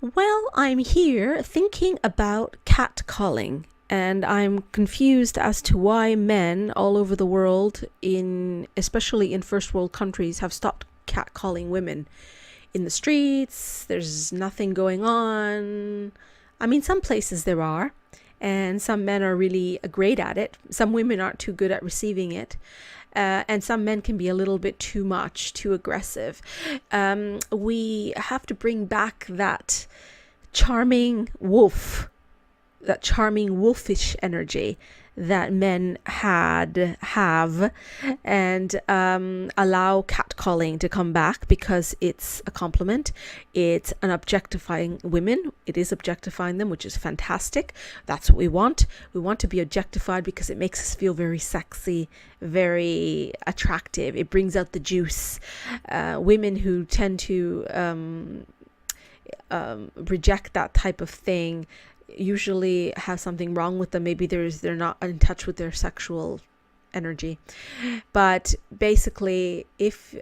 Well, I'm here thinking about catcalling, and I'm confused as to why men all over the world, especially in first world countries, have stopped catcalling women in the streets. There's nothing going on. I mean, some places there are, and some men are really great at it. Some women aren't too good at receiving it. And some men can be a little bit too much, too aggressive. We have to bring back charming wolf, that charming wolfish energy that men have, and allow catcalling to come back because it's a compliment. It's an objectifying women. It is objectifying them, which is fantastic. That's what we want. We want to be objectified because it makes us feel very sexy, very attractive. It brings out the juice. Women who tend to reject that type of thing usually have something wrong with them. Maybe they're not in touch with their sexual energy. But basically, if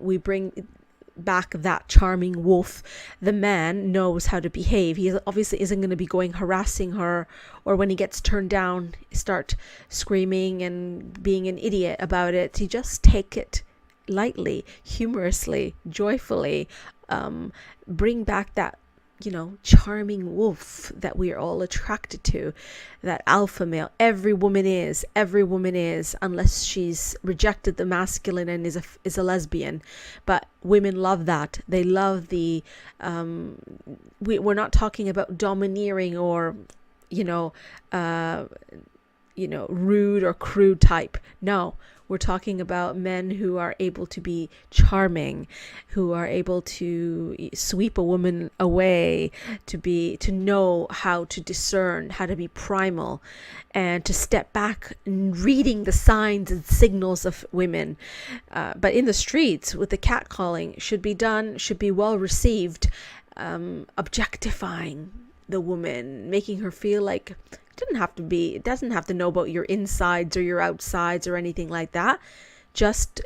we bring back that charming wolf, the man knows how to behave. He obviously isn't going to be going harassing her, or when he gets turned down, start screaming and being an idiot about it. He just take it lightly, humorously, joyfully. Bring back that charming wolf that we are all attracted to, that alpha male. Every woman is, unless she's rejected the masculine and is a lesbian. But women love that. They love the we're not talking about domineering or rude or crude type. No, we're talking about men who are able to be charming, who are able to sweep a woman away, to know how to discern, how to be primal, and to step back reading the signs and signals of women. But in the streets with the catcalling, should be well received, objectifying the woman, making her feel like it doesn't have to know about your insides or your outsides or anything like that. Just,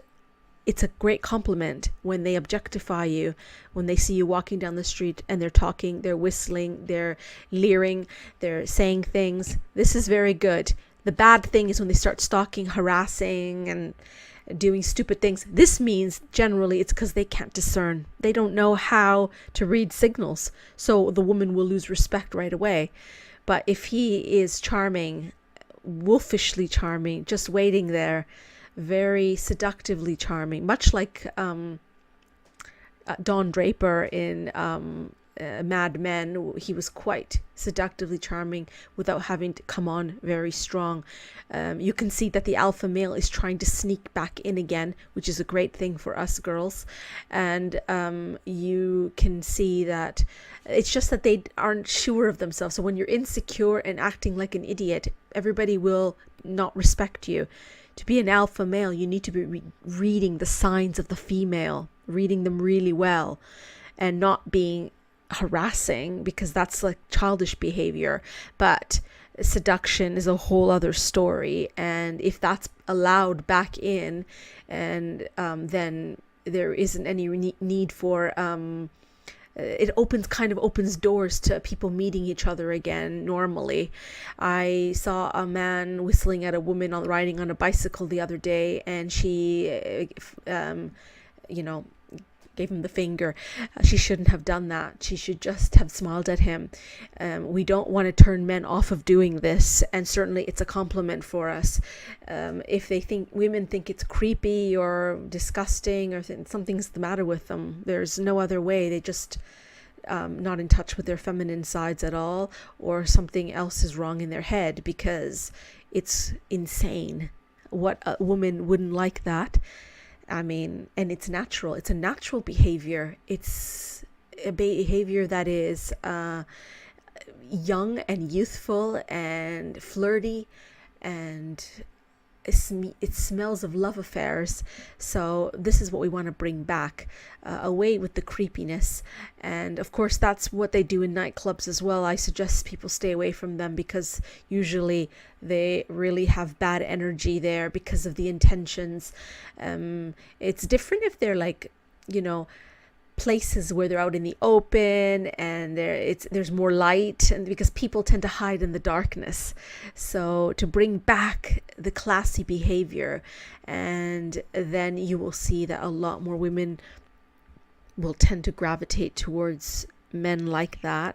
it's a great compliment when they objectify you, when they see you walking down the street and they're talking, they're whistling, they're leering, they're saying things. This is very good. The bad thing is when they start stalking, harassing, and doing stupid things. This means generally it's because they can't discern. They don't know how to read signals. So the woman will lose respect right away. But if he is charming, wolfishly charming, just waiting there, very seductively charming, much like Don Draper in Mad Men, he was quite seductively charming without having to come on very strong. You can see that the alpha male is trying to sneak back in again, which is a great thing for us girls. And you can see that it's just that they aren't sure of themselves. So when you're insecure and acting like an idiot, everybody will not respect you. To be an alpha male, you need to be reading the signs of the female, reading them really well, and not being harassing, because that's like childish behavior. But seduction is a whole other story, and if that's allowed back in, and then there isn't any need for it opens doors to people meeting each other again normally. I saw a man whistling at a woman riding on a bicycle the other day, and she gave him the finger. She shouldn't have done that. She should just have smiled at him. We don't want to turn men off of doing this, and certainly it's a compliment for us. If women think it's creepy or disgusting or something's the matter with them, there's no other way. They just not in touch with their feminine sides at all, or something else is wrong in their head, because it's insane. What a woman wouldn't like that? I mean, and it's natural. It's a natural behavior. It's a behavior that is young and youthful and flirty, and it smells of love affairs. So this is what we want to bring back, away with the creepiness. And of course that's what they do in nightclubs as well. I suggest people stay away from them, because usually they really have bad energy there because of the intentions. It's different if they're like, places where they're out in the open and there's more light, and because people tend to hide in the darkness. So to bring back the classy behavior, and then you will see that a lot more women will tend to gravitate towards men like that.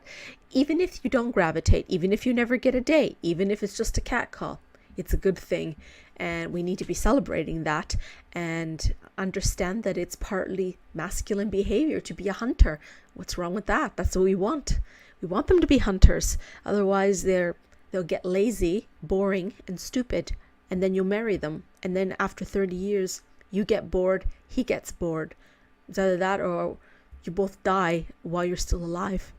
Even if you don't gravitate, even if you never get a date, even if it's just a catcall, it's a good thing, and we need to be celebrating that and understand that it's partly masculine behavior to be a hunter. What's wrong with that? That's what we want. We want them to be hunters. Otherwise they'll get lazy, boring, and stupid, and then you'll marry them, and then after 30 years you get bored, he gets bored. It's either that or you both die while you're still alive.